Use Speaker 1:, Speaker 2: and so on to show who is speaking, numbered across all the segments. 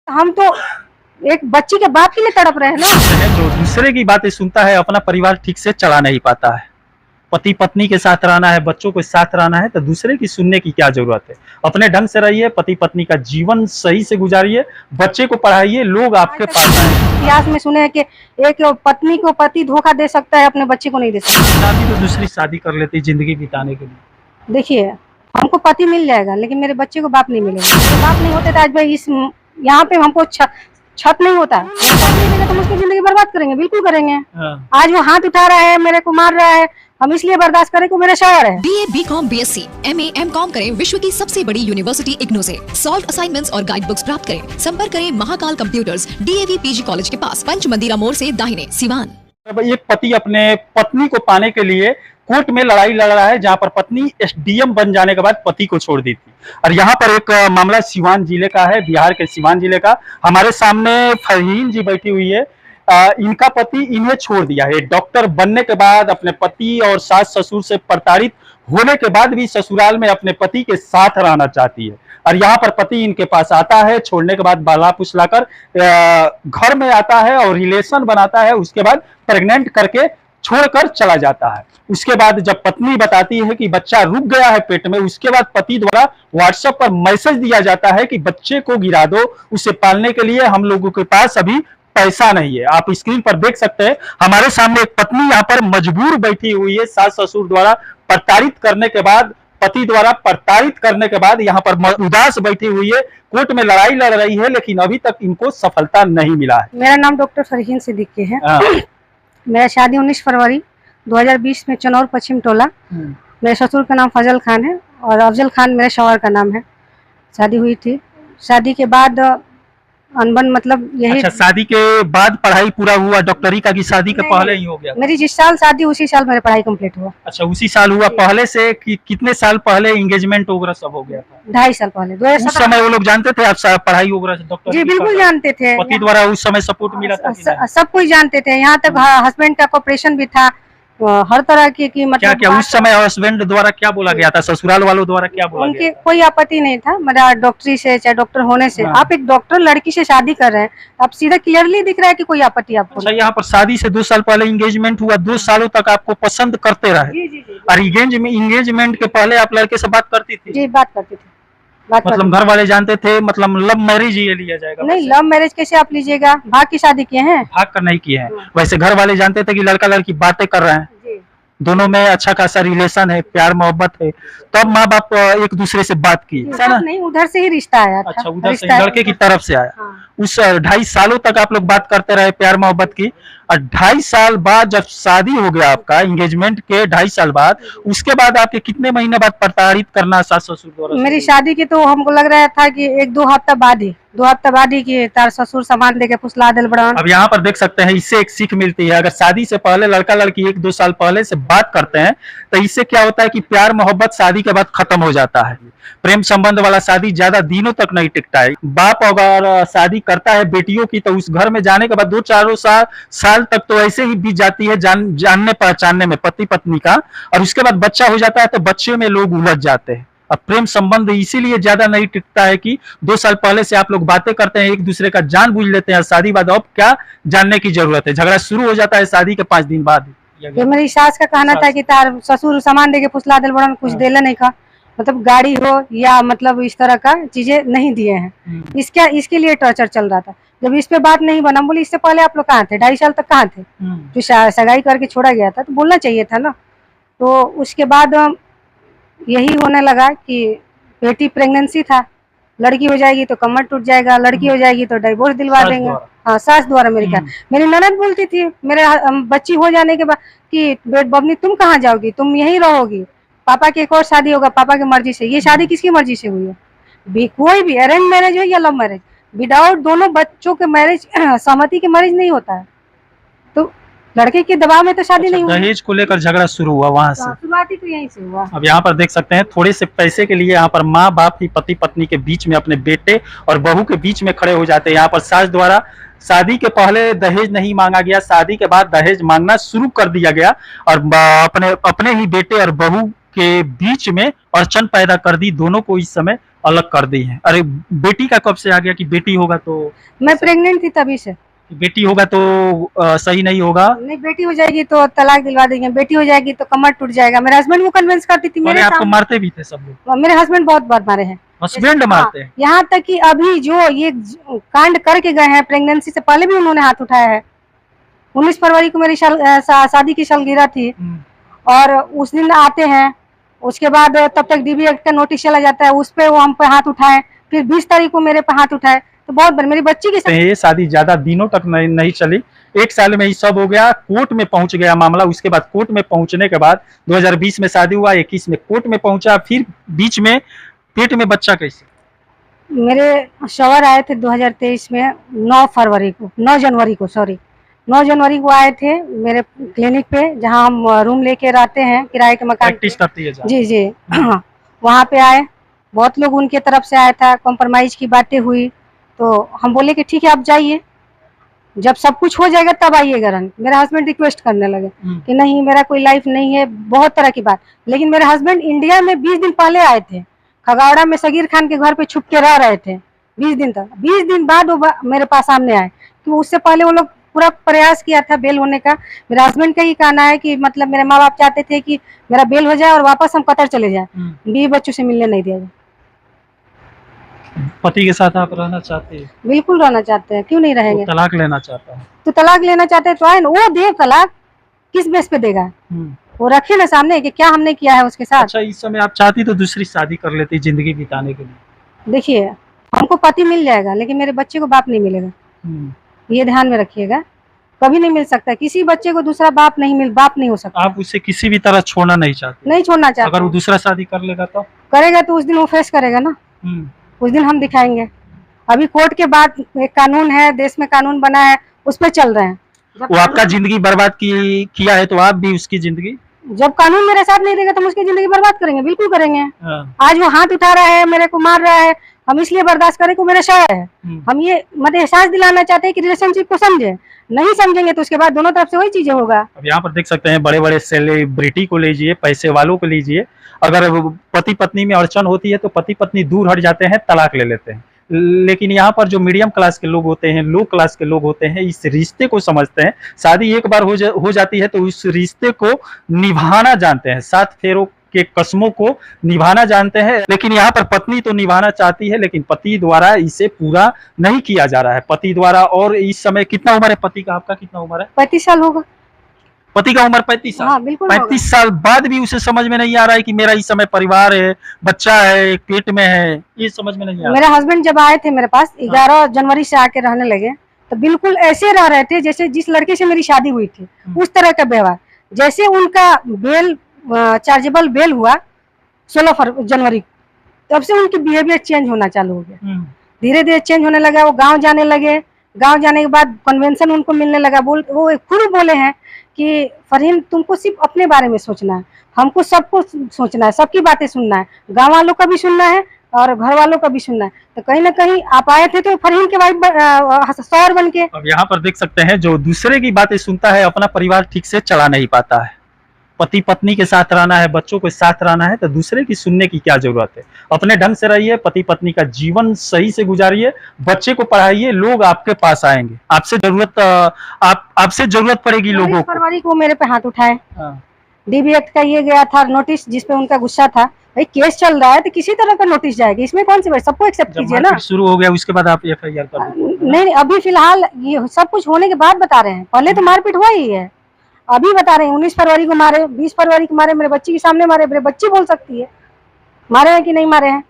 Speaker 1: हम तो एक बच्ची के बाप के लिए तड़प रहे हैं ना।
Speaker 2: जो दूसरे की बातें सुनता है अपना परिवार ठीक से चला नहीं पाता है। पति पत्नी के साथ रहना है, बच्चों के साथ रहना है, तो दूसरे की सुनने की क्या जरूरत है। अपने ढंग से रहिए, पति पत्नी का जीवन सही से गुजारिए, बच्चे को पढ़ाइए, लोग आपके पास आए।
Speaker 1: इतिहास में सुने हैं कि एक पत्नी को पति धोखा दे सकता है, अपने बच्चे को नहीं दे सकता।
Speaker 2: शादी तो दूसरी शादी कर लेती जिंदगी बिताने के लिए।
Speaker 1: देखिए, हमको पति मिल जाएगा लेकिन मेरे बच्चे को बाप नहीं मिलेगा। मेरे बाप नहीं होते तो आज भाई इस यहाँ पे हमको छत नहीं होता। नहीं मिलेगा तो हम उसकी जिंदगी बर्बाद करेंगे, बिल्कुल करेंगे। आज वो हाथ उठा रहा है, मेरे को मार रहा है, हम इसलिए बर्दाश्त करें कि मेरा शौहर है।
Speaker 3: BA, BCom, BSc, MA, MCom करें विश्व की सबसे बड़ी यूनिवर्सिटी इग्नू से। सॉल्व असाइनमेंट्स और गाइड बुक्स प्राप्त करें। संपर्क करें Mahakal computers, DAV PG college के पास, पंच मंदिरा मोड़ से दाहिने, सिवान।
Speaker 2: एक पति अपने पत्नी को पाने के लिए कोर्ट में लड़ाई लड़ रहा है, जहां पर पत्नी SDM बन जाने के बाद पति को छोड़ दी थी। और यहाँ पर एक मामला सिवान जिले का है, बिहार के सिवान जिले का। हमारे सामने फरहीन जी बैठी हुई है। इनका पति इन्हें छोड़ दिया है। डॉक्टर बनने के बाद अपने पति और सास ससुर से प्रताड़ित होने के बाद भी ससुराल में अपने पति के साथ रहना चाहती है। और यहाँ पर पति इनके पास आता है, छोड़ने के बाद बाला फुसलाकर घर में आता है और रिलेशन बनाता है। उसके बाद प्रेग्नेंट करके छोड़कर चला जाता है। उसके बाद जब पत्नी बताती है कि बच्चा रुक गया है पेट में, उसके बाद पति द्वारा व्हाट्सएप पर मैसेज दिया जाता है कि बच्चे को गिरा दो, उसे पालने के लिए हम लोगों के पास अभी पैसा नहीं है। आप स्क्रीन पर देख सकते हैं, हमारे सामने एक पत्नी यहाँ पर मजबूर बैठी हुई है, सास ससुर द्वारा प्रताड़ित करने के बाद, पति द्वारा प्रताड़ित करने के बाद यहाँ पर उदास बैठी हुई है। कोर्ट में लड़ाई लड़ रही है लेकिन अभी तक इनको सफलता नहीं मिला है।
Speaker 1: मेरा नाम डॉक्टर फरहीन सिद्दीकी है। मेरा शादी 19 फरवरी 2020 में चनौर पश्चिम टोला। मेरे ससुर का नाम फजल खान है और अफजल खान मेरे शौहर का नाम है। शादी हुई थी। शादी के बाद अनबन मतलब यही।
Speaker 2: अच्छा, शादी के बाद पढ़ाई पूरा हुआ डॉक्टरी का कि शादी के पहले ही हो गया?
Speaker 1: मेरी जिस साल शादी उसी साल मेरी पढ़ाई कंप्लीट हुआ।
Speaker 2: अच्छा, उसी साल हुआ। पहले से कितने साल पहले एंगेजमेंट वगैरह सब हो गया था?
Speaker 1: 2.5 साल पहले।
Speaker 2: उस समय वो लोग जानते थे आप पढ़ाई वगैरह डॉक्टर?
Speaker 1: जी बिल्कुल जानते थे।
Speaker 2: पति द्वारा उस समय सपोर्ट मिला था?
Speaker 1: सब कुछ जानते थे। यहाँ तक हस्बैंड का कॉपरेशन भी था हर तरह की मतलब।
Speaker 2: क्या उस समय हस्बैंड द्वारा क्या बोला गया था, ससुराल वालों द्वारा क्या बोला
Speaker 1: उनके कोई आपत्ति नहीं था मेरा डॉक्टरी से, चाहे डॉक्टर होने से। आप एक डॉक्टर लड़की से शादी कर रहे हैं, आप सीधा क्लियरली दिख रहा है कि कोई आपत्ति आपको।
Speaker 2: अच्छा, यहाँ पर शादी से 2 साल पहले एंगेजमेंट हुआ, 2 सालों तक आपको पसंद करते रहे। और एंगेजमेंट के पहले आप लड़के से बात करती थी?
Speaker 1: जी बात करती थी।
Speaker 2: मतलब घर वाले जानते थे, मतलब लव मैरिज ये लिया जाएगा?
Speaker 1: नहीं, लव मैरिज कैसे आप लीजिएगा, भाग की शादी किए हैं?
Speaker 2: भाग कर नहीं किए हैं। वैसे घर वाले जानते थे कि लड़का लड़की बातें कर रहे हैं, दोनों में अच्छा खासा रिलेशन है, प्यार मोहब्बत है, तब तो माँ बाप एक दूसरे से बात की?
Speaker 1: नहीं, उधर से ही रिश्ता आया था।
Speaker 2: अच्छा, उधर से लड़के की तरफ से आया। उस 2.5 सालों तक आप लोग बात करते रहे, प्यार मोहब्बत की। और 2.5 साल बाद जब शादी हो गया आपका, एंगेजमेंट के 2.5 साल बाद, उसके बाद आपके कितने महीने बाद प्रताड़ित करना सास ससुर द्वारा? मेरी
Speaker 1: शादी की तो हमको लग रहा था कि 1-2 हफ्ता बाद ही कि तार ससुर सामान देके फुसला दिल बड़ा।
Speaker 2: अब यहाँ पर देख सकते हैं, इससे एक सीख मिलती है। अगर शादी से पहले लड़का लड़की 1-2 साल पहले से बात करते हैं तो इससे क्या होता है कि प्यार मोहब्बत शादी के बाद खत्म हो जाता है। प्रेम संबंध वाला शादी ज्यादा दिनों तक नहीं टिकता है। बाप अगर शादी करता है बेटियों की तो उस घर में जाने के बाद 2-4 साल तक तो ऐसे ही बीत जाती है जानने पहचानने में पति पत्नी का, और उसके बाद बच्चा हो जाता है तो बच्चे में लोग उलझ जाते हैं। अब प्रेम संबंध इसीलिए ज्यादा नहीं टिकता है कि 2 साल पहले से आप लोग बातें करते हैं, एक दूसरे का जान बूझ लेते हैं, शादी बाद अब क्या जानने की जरूरत है। झगड़ा शुरू हो जाता है शादी के 5 दिन बाद।
Speaker 1: ये मेरी सास का कहना था कि तार ससुर सामान देके फुसला दिल बड़ा, कुछ देला नहीं का, मतलब गाड़ी हो या मतलब इस तरह का चीजें नहीं दिए हैं। इसके लिए टॉर्चर चल रहा था। जब इस पे बात नहीं बना, बोली इससे पहले आप लोग कहाँ थे, 2.5 साल तक कहाँ थे, जो सगाई करके छोड़ा गया था, तो बोलना चाहिए था ना। तो उसके बाद यही होने लगा कि बेटी प्रेगनेंसी था, लड़की हो जाएगी तो कमर टूट जाएगा, लड़की हो जाएगी तो डिवोर्स दिलवा देंगे। हाँ, सास द्वारा मेरी क्या। मेरी ननद बोलती थी मेरे बच्ची हो जाने के बाद कि बेट बबनी तुम कहाँ जाओगी, तुम यहीं रहोगी, पापा की एक और शादी होगा पापा की मर्जी से। ये शादी किसकी मर्जी से हुई है? कोई भी अरेंज मैरिज हो या लव मैरिज, विदाउट दोनों बच्चों के मैरिज, सहमति के मैरिज नहीं होता है। तो लड़के के दबाव में तो शादी नहीं हुई।
Speaker 2: दहेज को लेकर झगड़ा शुरू हुआ वहां से,
Speaker 1: शुरुआती तो यहीं से हुआ।
Speaker 2: अब यहाँ पर देख सकते हैं, थोड़े से पैसे के लिए यहाँ पर माँ बाप ही पति पत्नी के बीच में, अपने बेटे और बहू के बीच में खड़े हो जाते हैं। यहाँ पर सास द्वारा शादी के पहले दहेज नहीं मांगा गया, शादी के बाद दहेज मांगना शुरू कर दिया गया और अपने ही बेटे और बहू के बीच में अड़चन पैदा कर दी। दोनों को इस समय अलग कर दी है। अरे बेटी का कब से आ गया कि बेटी होगा तो
Speaker 1: मैं प्रेग्नेंट थी तभी से।
Speaker 2: बेटी होगा तो सही नहीं होगा।
Speaker 1: नहीं, बेटी हो जाएगी तो तलाक दिलवा देंगे, बेटी हो जाएगी तो कमर टूट जाएगा। मेरे हस्बैंड को कन्विंस करती थी
Speaker 2: अरे
Speaker 1: मेरे
Speaker 2: आपको
Speaker 1: सामने।
Speaker 2: मारते भी थे सब लोग?
Speaker 1: मेरे हस्बैंड बहुत बार मारे हैं।
Speaker 2: हस्बैंड मारते हैं?
Speaker 1: यहाँ तक कि अभी जो ये कांड करके गए हैं, प्रेगनेंसी से पहले भी उन्होंने हाथ उठाया है। 19 फरवरी को मेरी शादी की सालगिरह थी और उस दिन आते हैं, उसके बाद तब तक डीबी एक्ट का नोटिस चला जाता है, उस पे वो हम पे हाथ उठाए, फिर 20 तारीख को मेरे पे हाथ उठाए। तो बहुत बार मेरी बच्ची की
Speaker 2: ये शादी ज्यादा दिनों तक नहीं चली, 1 साल में ही सब हो गया, कोर्ट में पहुंच गया मामला। उसके बाद कोर्ट में पहुंचने के बाद 2020 में शादी हुआ, 21 में कोर्ट में पहुंचा, फिर बीच में पेट में बच्चा कैसे?
Speaker 1: मेरे शौहर आए थे 2023 में 9 जनवरी को आए थे मेरे क्लिनिक पे, जहां हम रूम लेके रहते हैं किराए के मकान
Speaker 2: प्रैक्टिस करती है जहाँ?
Speaker 1: जी जी वहाँ पे आए, बहुत लोग उनके तरफ से आया था, कॉम्प्रोमाइज की बातें हुई, तो हम बोले कि ठीक है आप जाइए, जब सब कुछ हो जाएगा तब आइएगा रंग। मेरे हस्बैंड रिक्वेस्ट करने लगे कि नहीं मेरा कोई लाइफ नहीं है, बहुत तरह की बात। लेकिन मेरे हस्बैंड इंडिया में 20 दिन पहले आए थे, खगौड़ा में सगीर खान के घर पे छुप के रह रहे थे 20 दिन तक। 20 दिन बाद वो मेरे पास सामने आए, कि उससे पहले वो लोग पूरा प्रयास किया था बेल होने का। मेरे हस्बैंड का ही कहना है कि मतलब मेरे माँ बाप चाहते थे कि मेरा बेल हो जाए और वापस हम कतर चले जाए, बीवी बच्चों से मिलने नहीं दिया जाए।
Speaker 2: पति के साथ आप रहना चाहते हैं?
Speaker 1: बिल्कुल रहना चाहते हैं, क्यों नहीं रहेंगे।
Speaker 2: तो तलाक लेना चाहता है?
Speaker 1: तो तलाक लेना चाहते हैं तो आए ना, वो दे तलाक, किस बेस पे देगा, वो रखे ना सामने कि क्या हमने किया है उसके साथ।
Speaker 2: अच्छा, इस समय आप चाहती तो दूसरी शादी कर लेती जिंदगी बिताने के लिए?
Speaker 1: देखिए हमको पति मिल जाएगा, लेकिन मेरे बच्चे को बाप नहीं मिलेगा, ये ध्यान में रखिएगा। कभी नहीं मिल सकता, किसी बच्चे को दूसरा बाप नहीं हो सकता।
Speaker 2: आप उसे किसी भी तरह छोड़ना नहीं चाहते?
Speaker 1: नहीं छोड़ना चाहते।
Speaker 2: अगर वो दूसरा शादी कर लेगा तो?
Speaker 1: करेगा तो उस दिन वो फेस करेगा ना, उस दिन हम दिखाएंगे। अभी कोर्ट के बाद एक कानून है, देश में कानून बना है, उस पर चल रहे हैं।
Speaker 2: वो आपका जिंदगी बर्बाद किया है तो आप भी उसकी जिंदगी?
Speaker 1: जब कानून मेरे साथ नहीं देगा तो हम उसकी जिंदगी बर्बाद करेंगे, बिल्कुल करेंगे। आज वो हाथ उठा रहा है, मेरे को मार रहा है, हम इसलिए बर्दाश्त करें कि मेरा शौहर है। हम ये मतलब एहसास दिलाना चाहते हैं कि रिलेशनशिप को समझे, नहीं समझेंगे तो उसके बाद दोनों तरफ से वही चीजें होगा।
Speaker 2: अब यहाँ पर देख सकते हैं, बड़े बड़े सेलिब्रिटी को लीजिए, पैसे वालों को लीजिए, अगर पति पत्नी में अड़चन होती है तो पति पत्नी दूर हट जाते हैं, तलाक ले लेते हैं। लेकिन यहाँ पर जो मीडियम क्लास के लोग होते हैं, लो क्लास के लोग होते हैं, इस रिश्ते को समझते हैं। शादी एक बार हो जाती है तो उस रिश्ते को निभाना जानते हैं, 7 फेरों के कसमों को निभाना जानते हैं। लेकिन यहाँ पर पत्नी तो निभाना चाहती है, लेकिन पति द्वारा इसे पूरा नहीं किया जा रहा है, पति द्वारा। और इस समय कितना उम्र है पति का? आपका कितना उम्र है?
Speaker 1: 35 साल होगा।
Speaker 2: पति का उम्र 35 साल?
Speaker 1: हाँ, बिल्कुल
Speaker 2: 35 साल बाद भी उसे समझ में नहीं आ रहा है कि मेरा इस समय परिवार है, बच्चा है, पेट में है, ये समझ में नहीं आ रहा।
Speaker 1: मेरे हस्बैंड जब आए थे मेरे पास 11 जनवरी से आके रहने लगे, तो बिल्कुल ऐसे रह रहे थे जैसे जिस लड़के से मेरी शादी हुई थी, उस तरह का व्यवहार। जैसे उनका बेल चार्जेबल बेल हुआ 16 जनवरी, तब से उनकी बिहेवियर चेंज होना चालू हो गया, धीरे धीरे चेंज होने लगा। वो गांव जाने लगे, गांव जाने के बाद कन्वेंशन उनको मिलने लगा। वो खुद बोले हैं कि फरहीन तुमको सिर्फ अपने बारे में सोचना है, हमको सबको सोचना है, सबकी बातें सुनना है, गांव वालों का भी सुनना है और घर वालों का भी सुनना है। तो कहीं ना कहीं आप आए थे तो फरहीन के वाइफ शौहर बन के।
Speaker 2: अब यहाँ पर देख सकते हैं, जो दूसरे की बातें सुनता है अपना परिवार ठीक से चला नहीं पाता है। पति पत्नी के साथ रहना है, बच्चों के साथ रहना है, तो दूसरे की सुनने की क्या जरूरत है। अपने ढंग से रहिए, पति पत्नी का जीवन सही से गुजारिए, बच्चे को पढ़ाइए, लोग आपके पास आएंगे। आपसे जरूरत पड़ेगी लोगों को।
Speaker 1: फरवरी को मेरे पे हाथ उठाए, डीबी एक्ट का ये गया था नोटिस, जिसपे उनका गुस्सा था। भाई केस चल रहा है तो किसी तरह का नोटिस जाएगी, इसमें कौन सी बात, सबको एक्सेप्ट कीजिए ना।
Speaker 2: शुरू हो गया उसके बाद आप FIR कर दीजिए।
Speaker 1: नहीं, अभी फिलहाल ये सब कुछ होने के बाद बता रहे हैं, पहले तो मारपीट हुआ ही है, अभी बता रहे हैं। 19 फरवरी को मारे, 20 फरवरी को मारे, मेरे बच्ची के सामने मारे। मेरे बच्ची बोल सकती है मारे हैं कि नहीं मारे हैं।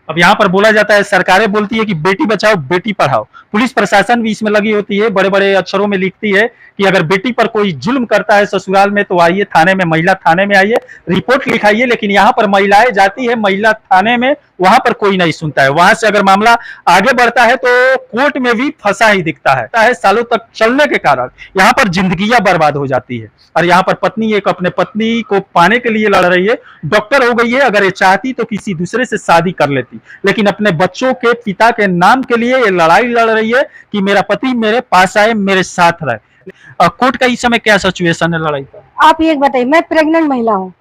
Speaker 2: अब यहाँ पर बोला जाता है, सरकारें बोलती है कि बेटी बचाओ बेटी पढ़ाओ, पुलिस प्रशासन भी इसमें लगी होती है, बड़े बड़े अक्षरों में लिखती है कि अगर बेटी पर कोई जुल्म करता है ससुराल में तो आइए थाने में, महिला थाने में आइए, रिपोर्ट लिखाइए। लेकिन यहाँ पर महिलाएं जाती है महिला थाने में, वहां पर कोई नहीं सुनता है। वहां से अगर मामला आगे बढ़ता है तो कोर्ट में भी फंसा ही दिखता है सालों तक चलने के कारण यहाँ पर जिंदगियां बर्बाद हो जाती है। और यहाँ पर पत्नी एक अपने पत्नी को पाने के लिए लड़ रही है, डॉक्टर हो गई है, अगर ये चाहती तो किसी दूसरे से शादी कर लेती, लेकिन अपने बच्चों के पिता के नाम के लिए ये लड़ाई लड़ रही है कि मेरा पति मेरे पास आए, मेरे साथ रहे। कोर्ट का इस समय क्या सिचुएशन है लड़ाई का?
Speaker 1: आप ये बताइए, मैं प्रेग्नेंट महिला हूँ,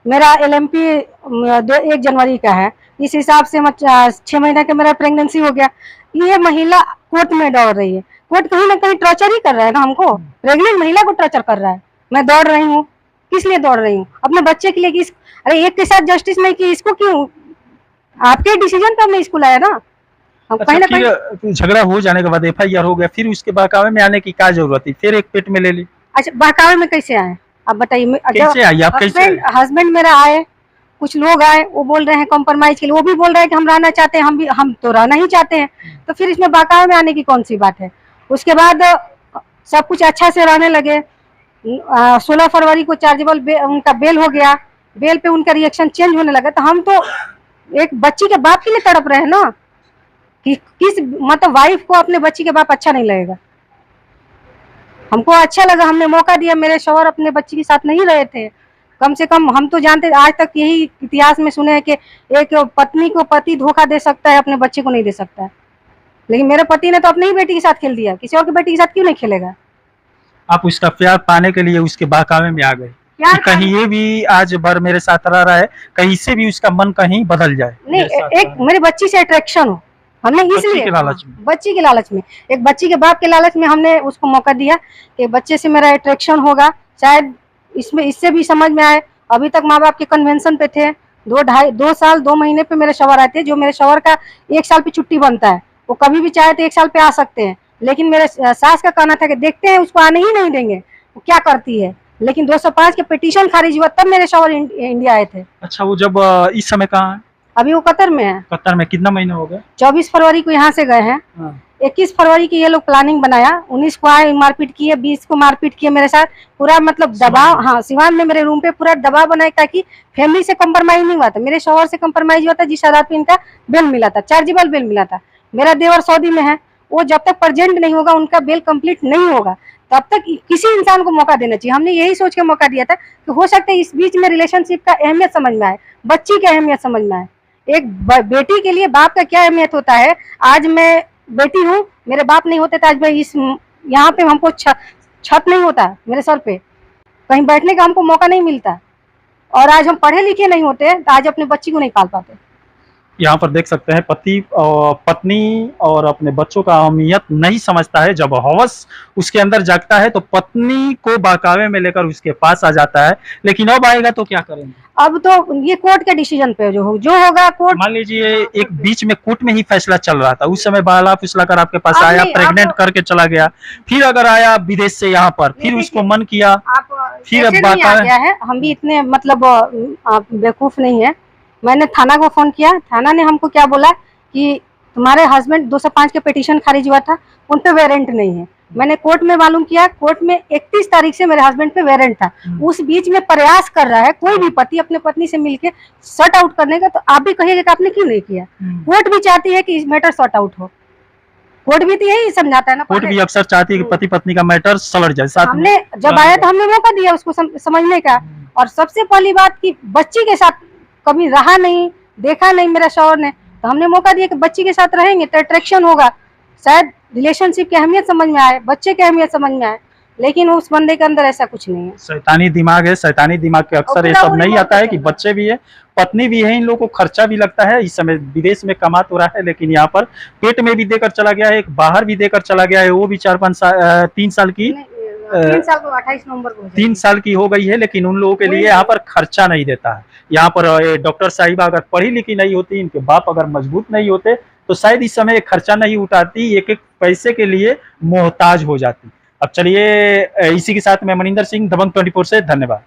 Speaker 1: मेरा LMP 1 जनवरी का है, इस हिसाब से 6 महीने का मेरा प्रेगनेंसी हो गया। ये महिला कोर्ट में दौड़ रही है, कोर्ट कहीं ना कहीं टॉर्चर ही कर रहा है ना हमको, प्रेग्नेंट महिला को टॉर्चर कर रहा है। मैं दौड़ रही हूँ, किस लिए दौड़ रही हूँ? अपने बच्चे के लिए। किस अरे एक के साथ जस्टिस नहीं की, इसको क्यों? आपके डिसीजन पे हमने इसको लाया ना। हम
Speaker 2: अच्छा,
Speaker 1: कहीं ना कहीं
Speaker 2: फिर झगड़ा हो जाने के बाद FIR हो गया, फिर उसके बहकावे में आने की क्या जरूरत थी? फिर एक पेट में ले ली,
Speaker 1: अच्छा बहकावे में कैसे आए आप बताइए?
Speaker 2: कैसे आई आप? कैसे
Speaker 1: हस्बैंड मेरा आए, कुछ लोग आए, वो बोल रहे हैं कॉम्प्रोमाइज के लिए, वो भी बोल रहे हैं कि हम रहना चाहते हैं, हम तो रहना ही चाहते हैं, तो फिर इसमें बहकावे में आने की कौन सी बात है? उसके बाद सब कुछ अच्छा से रहने लगे। 16 फरवरी को चार्जेबल उनका बेल हो गया, बेल पे उनका रिएक्शन चेंज होने लगा। तो हम तो एक बच्ची के बाप के लिए तड़प रहे हैं ना, कि किस मतलब वाइफ को अपने बच्ची के बाप अच्छा नहीं लगेगा। हमको अच्छा लगा, हमने मौका दिया। मेरे शौहर अपने बच्ची के साथ नहीं रहे थे, कम से कम हम तो जानते, आज तक यही इतिहास में सुने हैं कि एक पत्नी को पति धोखा दे सकता है, अपने बच्चे को नहीं दे सकता है। लेकिन मेरे पति ने तो अपनी ही बेटी के साथ खेल दिया, किसी और की बेटी के साथ क्यों नहीं खेलेगा?
Speaker 2: आप उसका प्यार पाने के लिए उसके बहकावे में आ गए कि कहीं ये भी आज भर मेरे साथ रह रहा है, कहीं इससे भी उसका मन कहीं बदल जाए।
Speaker 1: नहीं, एक मेरी बच्ची से अट्रैक्शन हो, हमने इसलिए बच्ची के लालच में, एक बच्ची के बाप के लालच में हमने उसको मौका दिया कि बच्चे से मेरा अट्रैक्शन होगा, शायद इसमें इससे भी समझ में आए। अभी तक माँ बाप के कन्वेंशन पे थे, 2 साल 2 महीने पे मेरे शौहर आते हैं, जो मेरे शौहर का 1 साल पे छुट्टी बनता है, वो कभी भी चाहे तो 1 साल पे आ सकते हैं। लेकिन मेरे सास का कहना था कि देखते हैं उसको आने ही नहीं देंगे, वो क्या करती है। लेकिन 205 के पिटीशन खारिज हुआ तब मेरे शौहर इंडिया आए थे।
Speaker 2: अच्छा, वो जब इस समय कहाँ है?
Speaker 1: अभी वो कतर में है।
Speaker 2: कतर में कितना महीना हो गया?
Speaker 1: 24 फरवरी को यहाँ से गए हैं। 21 फरवरी की ये लोग प्लानिंग बनाया, 19 को आए, मारपीट किए, 20 को मारपीट किए मेरे साथ, पूरा मतलब दबाव। हाँ, सिवान में मेरे रूम पे पूरा दबाव बनाया, ताकि फैमिली से कंप्रोमाइज नहीं हुआ था, मेरे शौहर से कंप्रोमाइज हुआ था, जिस आधार पे इनका बेल मिला था, चार्जेबल बेल मिला था। मेरा देवर सऊदी में है, वो जब तक प्रेजेंट नहीं होगा, उनका बेल कंप्लीट नहीं होगा, तब तक किसी इंसान को मौका देना चाहिए। हमने यही सोच के मौका दिया था कि हो सकता है इस बीच में रिलेशनशिप का अहमियत समझ में आए, बच्ची की अहमियत समझ में आए। एक बेटी के लिए बाप का क्या अहमियत होता है। आज मैं बेटी हूँ, मेरे बाप नहीं होते तो आज मैं इस यहाँ पे हमको छत नहीं होता मेरे सर पे, कहीं बैठने का हमको मौका नहीं मिलता, और आज हम पढ़े लिखे नहीं होते तो आज अपने बच्ची को नहीं पाल पाते।
Speaker 2: यहाँ पर देख सकते हैं पति और पत्नी और अपने बच्चों का अहमियत नहीं समझता है। जब हवस उसके अंदर जागता है तो पत्नी को बहकावे में लेकर उसके पास आ जाता है। लेकिन अब आएगा तो क्या करेंगे?
Speaker 1: अब तो ये कोर्ट के डिसीजन पे जो होगा कोर्ट।
Speaker 2: मान लीजिए एक बीच में कोर्ट में ही फैसला चल रहा था, उस समय बहला फुसला कर आपके पास आया, प्रेग्नेंट करके चला गया, फिर अगर आया विदेश से यहाँ पर, फिर उसको मन किया, फिर अब बात
Speaker 1: आ गया है। हम भी इतने मतलब बेवकूफ नहीं है। मैंने थाना को फोन किया, थाना ने हमको क्या बोला कि तुम्हारे हस्बैंड 205 के पिटीशन खारिज हुआ था, उन पे वारंट नहीं है। मैंने कोर्ट में मालूम किया, कोर्ट में 31 तारीख से मेरे हस्बैंड पे वारंट था। उस बीच में प्रयास कर रहा है कोई भी पति अपने पत्नी से मिलके सॉर्ट आउट करने का, तो आप भी कहिएगा कि आपने क्यों नहीं किया। कोर्ट भी चाहती है कि इस मैटर सॉर्ट आउट हो, कोर्ट भी तो यही समझाता है ना।
Speaker 2: कोर्ट भी अक्सर चाहती है कि पति पत्नी का मैटर सलट जाए। साथ
Speaker 1: हमने जब आया तो हमने मौका दिया उसको समझने का। और सबसे पहली बात कि बच्ची के साथ कभी रहा नहीं, देखा नहीं मेरा शौहर ने, तो हमने मौका दिया कि बच्ची के साथ रहेंगे तो अट्रैक्शन होगा, शायद रिलेशनशिप की अहमियत समझ में आए, बच्चे की अहमियत समझ में आए। लेकिन उस बंदे के अंदर ऐसा कुछ नहीं है।
Speaker 2: शैतानी दिमाग है, शैतानी दिमाग के अक्सर ये सब नहीं आता है कि बच्चे भी है, पत्नी भी है, इन लोगों को खर्चा भी लगता है। इस समय विदेश में कमा तो रहा है, लेकिन यहाँ पर पेट में भी देकर चला गया है, एक बाहर भी देकर चला गया है, वो भी 3 साल की
Speaker 1: 3 साल को 28 नवंबर को
Speaker 2: 3 साल की हो गई है। लेकिन उन लोगों के लिए यहाँ पर खर्चा नहीं देता है। यहाँ पर डॉक्टर साहिबा अगर पढ़ी लिखी नहीं होती, इनके बाप अगर मजबूत नहीं होते, तो शायद इस समय खर्चा नहीं उठाती, एक एक पैसे के लिए मोहताज हो जाती। अब चलिए, इसी के साथ मैं मनिंदर सिंह, दबंग 24 से, धन्यवाद।